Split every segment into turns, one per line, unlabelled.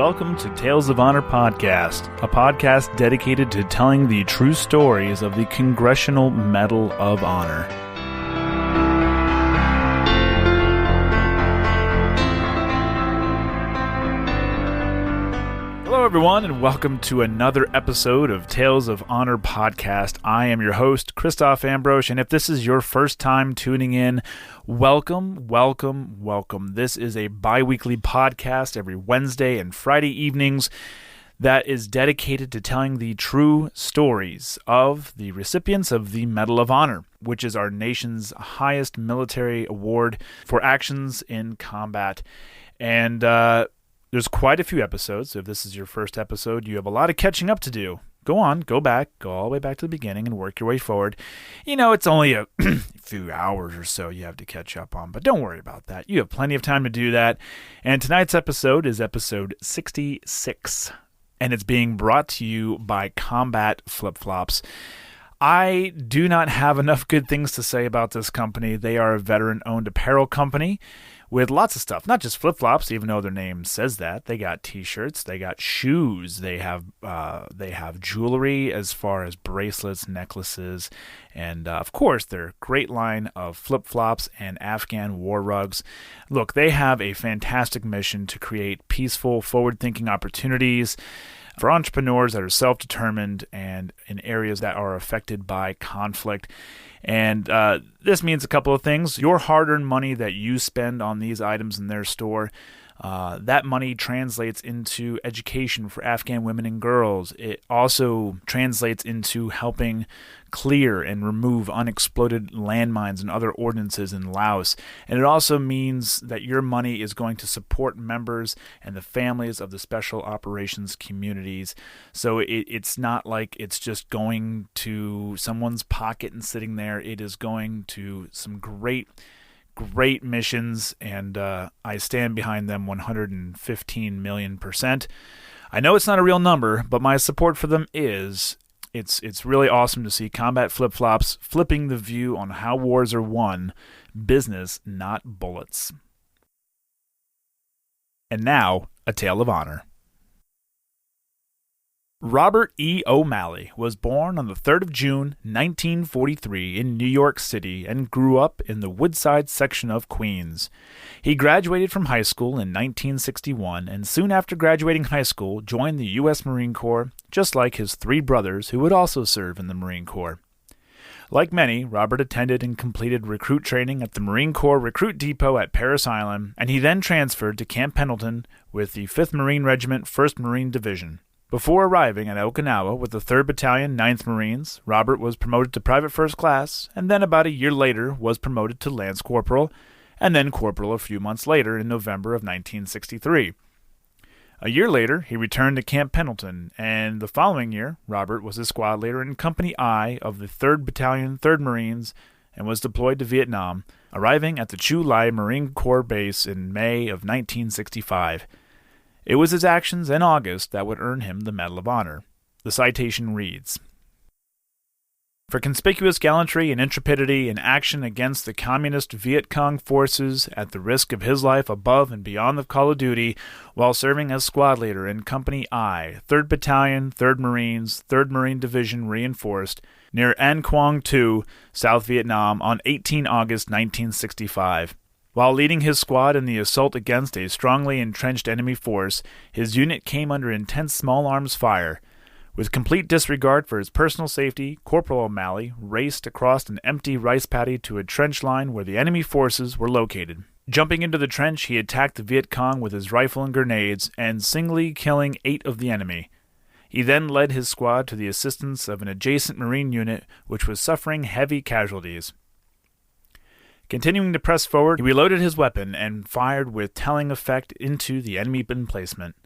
welcome to Tales of Honor Podcast, a podcast dedicated to telling the true stories of the Congressional Medal of Honor. Hello everyone, and welcome to another episode of Tales of Honor Podcast. I am your host, Christoph Ambrose, and if this is your first time tuning in, welcome. This is a bi-weekly podcast every Wednesday and Friday evenings that is dedicated to telling the true stories of the recipients of the Medal of Honor, which is our nation's highest military award for actions in combat. And there's quite a few episodes, so if this is your first episode, you have a lot of catching up to do. Go all the way back to the beginning and work your way forward. You know, it's only a few hours or so you have to catch up on, but don't worry about that. You have plenty of time to do that. And tonight's episode is episode 66, and it's being brought to you by Combat Flip-Flops. I do not have enough good things to say about this company. They are a veteran-owned apparel company with lots of stuff, not just flip-flops, even though their name says that. They got t-shirts, they got shoes, they have jewelry as far as bracelets, necklaces, and of course their great line of flip-flops and Afghan war rugs. Look, they have a fantastic mission to create peaceful, forward-thinking opportunities for entrepreneurs that are self-determined and in areas that are affected by conflict. And this means a couple of things. Your hard-earned money that you spend on these items in their store, that money translates into education for Afghan women and girls. It also translates into helping clear and remove unexploded landmines and other ordnances in Laos. And it also means that your money is going to support members and the families of the special operations communities. So it's not like it's just going to someone's pocket and sitting there. It is going to some great missions, and I stand behind them 115 million%. I know it's not a real number, but my support for them is. It's really awesome to see Combat Flip-Flops flipping the view on how wars are won. Business, not bullets. And now, a tale of honor. Robert E. O'Malley was born on the 3rd of June, 1943 in New York City and grew up in the Woodside section of Queens. He graduated from high school in 1961 and soon after graduating high school joined the U.S. Marine Corps, just like his three brothers who would also serve in the Marine Corps. Like many, Robert attended and completed recruit training at the Marine Corps Recruit Depot at Parris Island, and he then transferred to Camp Pendleton with the 5th Marine Regiment, 1st Marine Division. Before arriving at Okinawa with the 3rd Battalion, 9th Marines, Robert was promoted to Private First Class, and then about a year later was promoted to Lance Corporal, and then Corporal a few months later in November of 1963. A year later, he returned to Camp Pendleton, and the following year, Robert was a squad leader in Company I of the 3rd Battalion, 3rd Marines, and was deployed to Vietnam, arriving at the Chu Lai Marine Corps Base in May of 1965. It was his actions in August that would earn him the Medal of Honor. The citation reads, "For conspicuous gallantry and intrepidity in action against the Communist Viet Cong forces at the risk of his life above and beyond the call of duty while serving as squad leader in Company I, 3rd Battalion, 3rd Marines, 3rd Marine Division Reinforced, near An Quang Tu, South Vietnam on 18 August 1965. While leading his squad in the assault against a strongly entrenched enemy force, his unit came under intense small arms fire. With complete disregard for his personal safety, Corporal O'Malley raced across an empty rice paddy to a trench line where the enemy forces were located. Jumping into the trench, he attacked the Viet Cong with his rifle and grenades, and singly killing 8 of the enemy. He then led his squad to the assistance of an adjacent Marine unit which was suffering heavy casualties. Continuing to press forward, he reloaded his weapon and fired with telling effect into the enemy emplacement.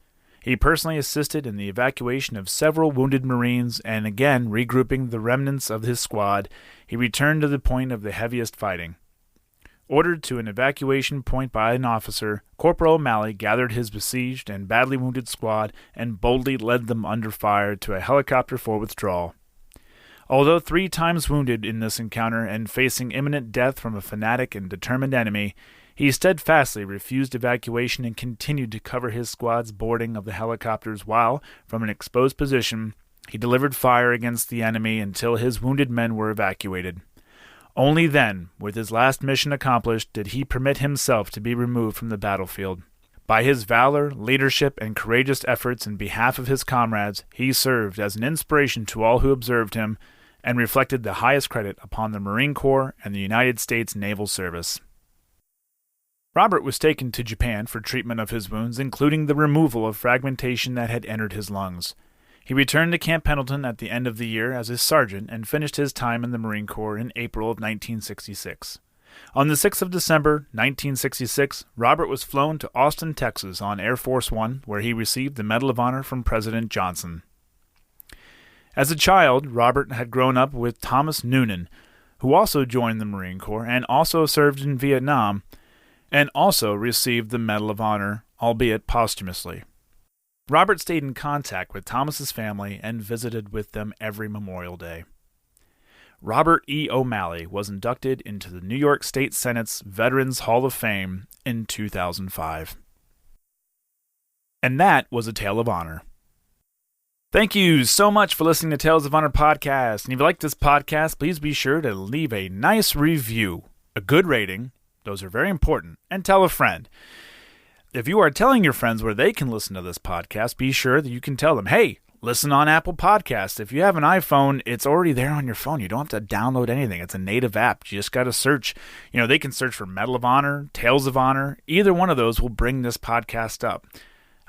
He personally assisted in the evacuation of several wounded Marines, and again regrouping the remnants of his squad, he returned to the point of the heaviest fighting. Ordered to an evacuation point by an officer, Corporal O'Malley gathered his besieged and badly wounded squad and boldly led them under fire to a helicopter for withdrawal. Although 3 times wounded in this encounter and facing imminent death from a fanatic and determined enemy, He steadfastly refused evacuation and continued to cover his squad's boarding of the helicopters while, from an exposed position, he delivered fire against the enemy until his wounded men were evacuated. Only then, with his last mission accomplished, did he permit himself to be removed from the battlefield. By his valor, leadership, and courageous efforts in behalf of his comrades, he served as an inspiration to all who observed him and reflected the highest credit upon the Marine Corps and the United States Naval Service. Robert was taken to Japan for treatment of his wounds, including the removal of fragmentation that had entered his lungs. He returned to Camp Pendleton at the end of the year as a sergeant and finished his time in the Marine Corps in April of 1966. On the 6th of December, 1966, Robert was flown to Austin, Texas on Air Force One, where he received the Medal of Honor from President Johnson. As a child, Robert had grown up with Thomas Noonan, who also joined the Marine Corps and also served in Vietnam, and also received the Medal of Honor, albeit posthumously. Robert stayed in contact with Thomas's family and visited with them every Memorial Day. Robert E. O'Malley was inducted into the New York State Senate's Veterans Hall of Fame in 2005. And that was a Tale of Honor. Thank you so much for listening to Tales of Honor podcast. And if you like this podcast, please be sure to leave a nice review, a good rating. Those are very important. And tell a friend. If you are telling your friends where they can listen to this podcast, be sure that you can tell them, hey, listen on Apple Podcasts. If you have an iPhone, it's already there on your phone. You don't have to download anything. It's a native app. You just got to search. They can search for Medal of Honor, Tales of Honor. Either one of those will bring this podcast up.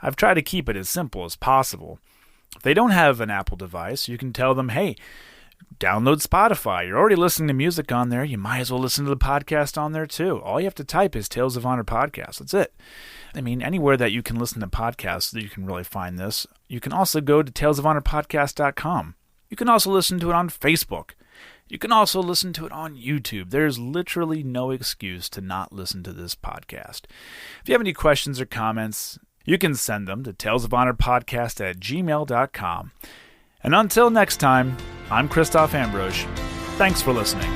I've tried to keep it as simple as possible. If they don't have an Apple device, you can tell them, hey, download Spotify. You're already listening to music on there. You might as well listen to the podcast on there too. All you have to type is Tales of Honor Podcast. That's it. Anywhere that you can listen to podcasts, you can really find this. You can also go to talesofhonorpodcast.com. You can also listen to it on Facebook. You can also listen to it on YouTube. There's literally no excuse to not listen to this podcast. If you have any questions or comments, you can send them to talesofhonorpodcast@gmail.com. And until next time, I'm Christoph Ambrosch. Thanks for listening.